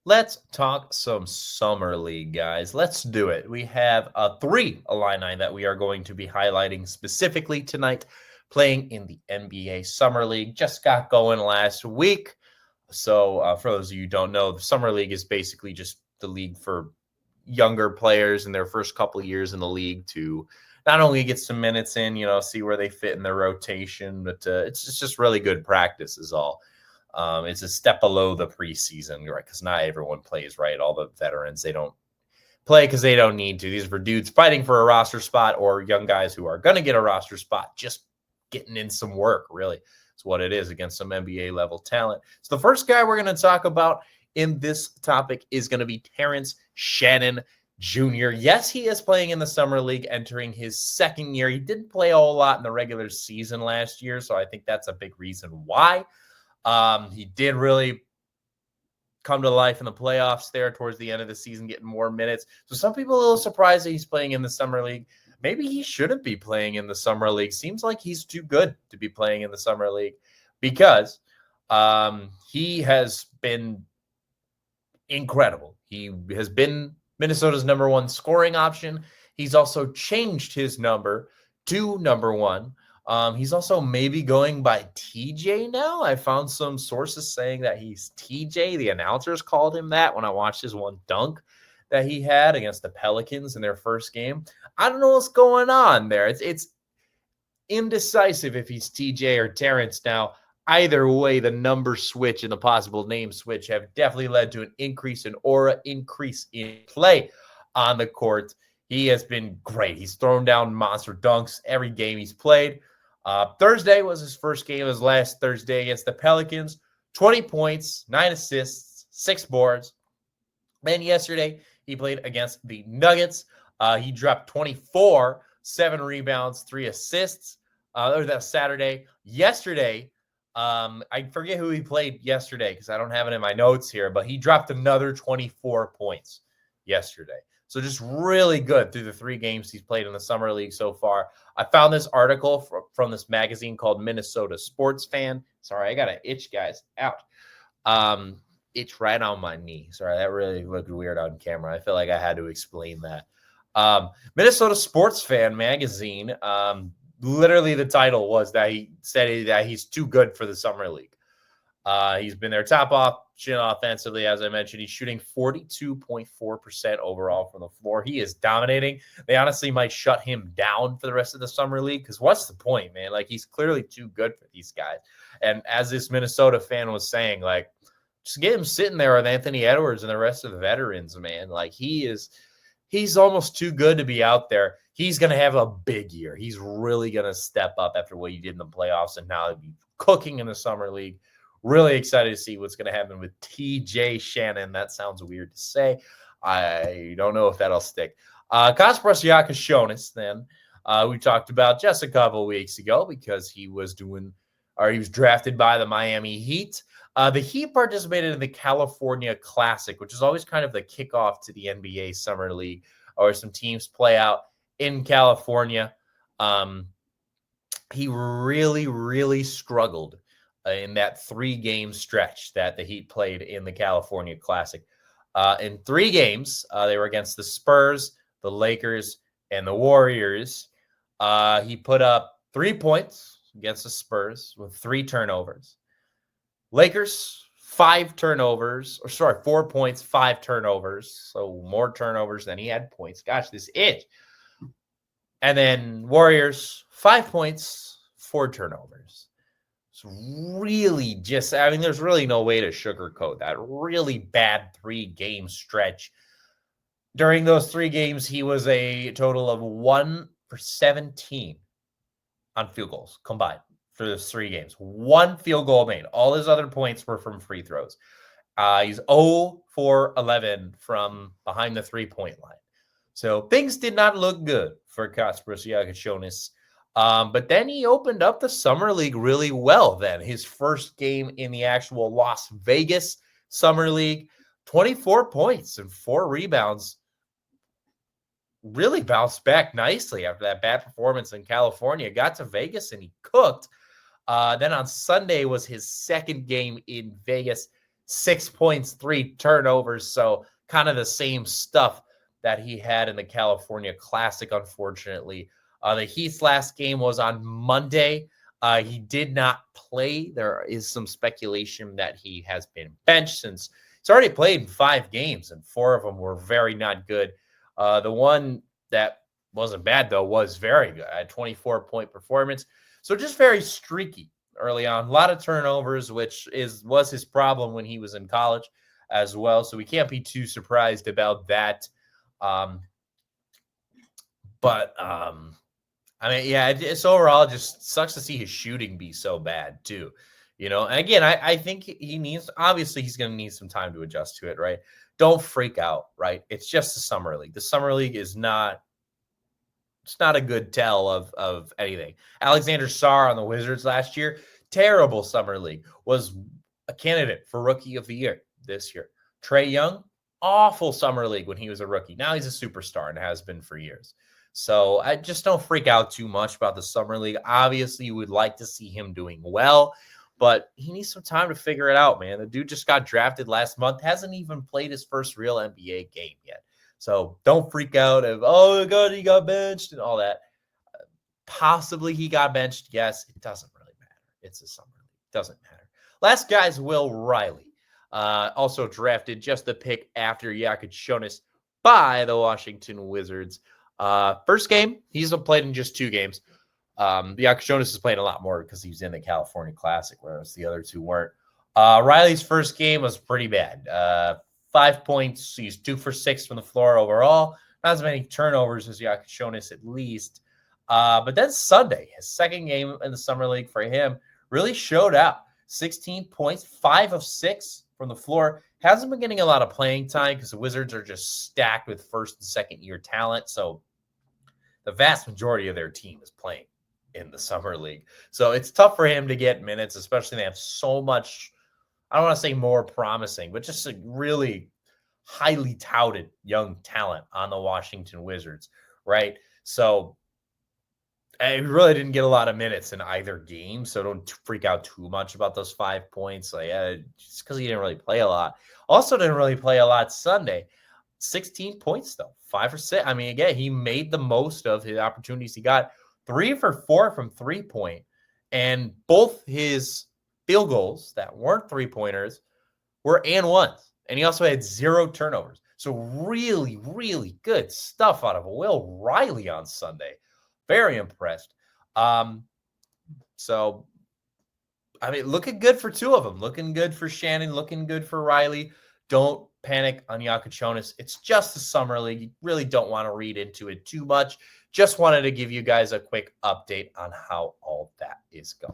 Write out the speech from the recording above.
Let's talk some summer league, guys. Let's do it. We have three Illini that we are going to be highlighting specifically tonight, playing in the NBA Summer League. Just got going last week. So, for those of you who don't know, the Summer League is basically just the league for younger players in their first couple of years in the league to not only get some minutes in, see where they fit in their rotation, but it's just really good practice is all. It's a step below the preseason, right? Because not everyone plays, right? All the veterans, they don't play because they don't need to. These are dudes fighting for a roster spot or young guys who are going to get a roster spot, just getting in some work, really. It's what it is against some NBA level talent. So the first guy we're going to talk about in this topic is going to be Terrence Shannon Jr. Yes, he is playing in the Summer League, entering his second year. He didn't play a whole lot in the regular season last year, so I think that's a big reason why. He did really come to life in the playoffs there towards the end of the season, getting more minutes. So some people are a little surprised that he's playing in the Summer League. Maybe he shouldn't be playing in the Summer League. Seems like he's too good to be playing in the Summer League because he has been incredible. He has been Minnesota's number one scoring option. He's also changed his number to number one. He's also maybe going by TJ now. I found some sources saying that he's TJ. The announcers called him that when I watched his one dunk that he had against the Pelicans in their first game. I don't know what's going on there. It's indecisive if he's TJ or Terrence now. Either way, the number switch and the possible name switch have definitely led to an increase in aura, increase in play on the court. He has been great. He's thrown down monster dunks every game he's played. Thursday was his first game, his last Thursday against the Pelicans. 20 points, 9 assists, 6 boards. Then yesterday, he played against the Nuggets. He dropped 24, 7 rebounds, 3 assists. That's Saturday. Yesterday, I forget who he played yesterday because I don't have it in my notes here, but he dropped another 24 points yesterday. So just really good through the 3 games he's played in the Summer League so far. I found this article from this magazine called Minnesota Sports Fan. Sorry, I got an itch, guys. Out. Itch right on my knee. Sorry, that really looked weird on camera. I feel like I had to explain that. Minnesota Sports Fan magazine, literally the title was that he said that he's too good for the Summer League. He's been their top option offensively, as I mentioned. He's shooting 42.4% overall from the floor. He is dominating. They honestly might shut him down for the rest of the Summer League because what's the point, man? Like, he's clearly too good for these guys. And as this Minnesota fan was saying, like, just get him sitting there with Anthony Edwards and the rest of the veterans, man. Like, he's almost too good to be out there. He's going to have a big year. He's really going to step up after what he did in the playoffs and now he'll be cooking in the Summer League. Really excited to see what's going to happen with TJ Shannon. That sounds weird to say. I don't know if that'll stick. Kasparas Giannis then we talked about just a couple weeks ago because he was drafted by the Miami Heat. The Heat participated in the California Classic, which is always kind of the kickoff to the NBA Summer League, or some teams play out in California. He really, really struggled in that 3-game stretch that the Heat played in the California Classic. In 3 games, they were against the Spurs, the Lakers, and the Warriors. He put up 3 points against the Spurs with 3 turnovers. Lakers, 4 points, 5 turnovers. So more turnovers than he had points. Gosh, this itch. And then Warriors, 5 points, 4 turnovers. Really there's really no way to sugarcoat that. Really bad 3-game stretch. During those 3 games, he was a total of 1 for 17 on field goals combined for those 3 games. 1 field goal made. All his other points were from free throws. He's 0 for 11 from behind the 3-point line. So things did not look good for Kasparas Giannis. But then he opened up the Summer League really well then. His first game in the actual Las Vegas Summer League, 24 points and 4 rebounds. Really bounced back nicely after that bad performance in California. Got to Vegas and he cooked. Then on Sunday was his second game in Vegas. 6 points, 3 turnovers. So kind of the same stuff that he had in the California Classic, unfortunately. The Heat's last game was on Monday. He did not play. There is some speculation that he has been benched since he's already played in 5 games, and 4 of them were very not good. The one that wasn't bad, though, was very good. A 24-point performance. So just very streaky early on. A lot of turnovers, which was his problem when he was in college as well. So we can't be too surprised about that. I mean, yeah, it's overall just sucks to see his shooting be so bad too, And again, I think obviously he's going to need some time to adjust to it, right? Don't freak out, right? It's just the summer league. The summer league it's not a good tell of anything. Alexander Sarr on the Wizards last year, terrible summer league, was a candidate for rookie of the year this year. Trae Young, awful summer league when he was a rookie. Now he's a superstar and has been for years. So I just don't freak out too much about the summer league. Obviously, you would like to see him doing well, but he needs some time to figure it out, man. The dude just got drafted last month, hasn't even played his first real NBA game yet. So don't freak out of, oh, God, he got benched and all that. Possibly he got benched. Yes, it doesn't really matter. It's a summer league. It doesn't matter. Last guy's Will Riley. Also drafted just the pick after Jokic Jonas by the Washington Wizards. First game, he's played in just 2 games. Jokic Jonas is playing a lot more because he's in the California Classic, whereas the other 2 weren't. Riley's first game was pretty bad. 5 points. He's 2 for 6 from the floor overall. Not as many turnovers as Jokic Jonas, at least. But then Sunday, his second game in the summer league for him, really showed out. 16 points, 5 of 6 from the floor. Hasn't been getting a lot of playing time because the Wizards are just stacked with first and second year talent. So the vast majority of their team is playing in the summer league. So it's tough for him to get minutes, especially they have so much, I don't want to say more promising, but just a really highly touted young talent on the Washington Wizards, right? So I really didn't get a lot of minutes in either game, so don't freak out too much about those 5 points. Just because he didn't really play a lot. Also didn't really play a lot Sunday. 16 points, though. 5 for 6. I mean, again, he made the most of his opportunities. He got 3 for 4 from three-point, and both his field goals that weren't three-pointers were and ones. And he also had 0 turnovers. So really, really good stuff out of Will Riley on Sunday. Very impressed. So, I mean, looking good for 2 of them. Looking good for Shannon. Looking good for Riley. Don't panic on Jokic Jonas. It's just the summer league. You really don't want to read into it too much. Just wanted to give you guys a quick update on how all that is going.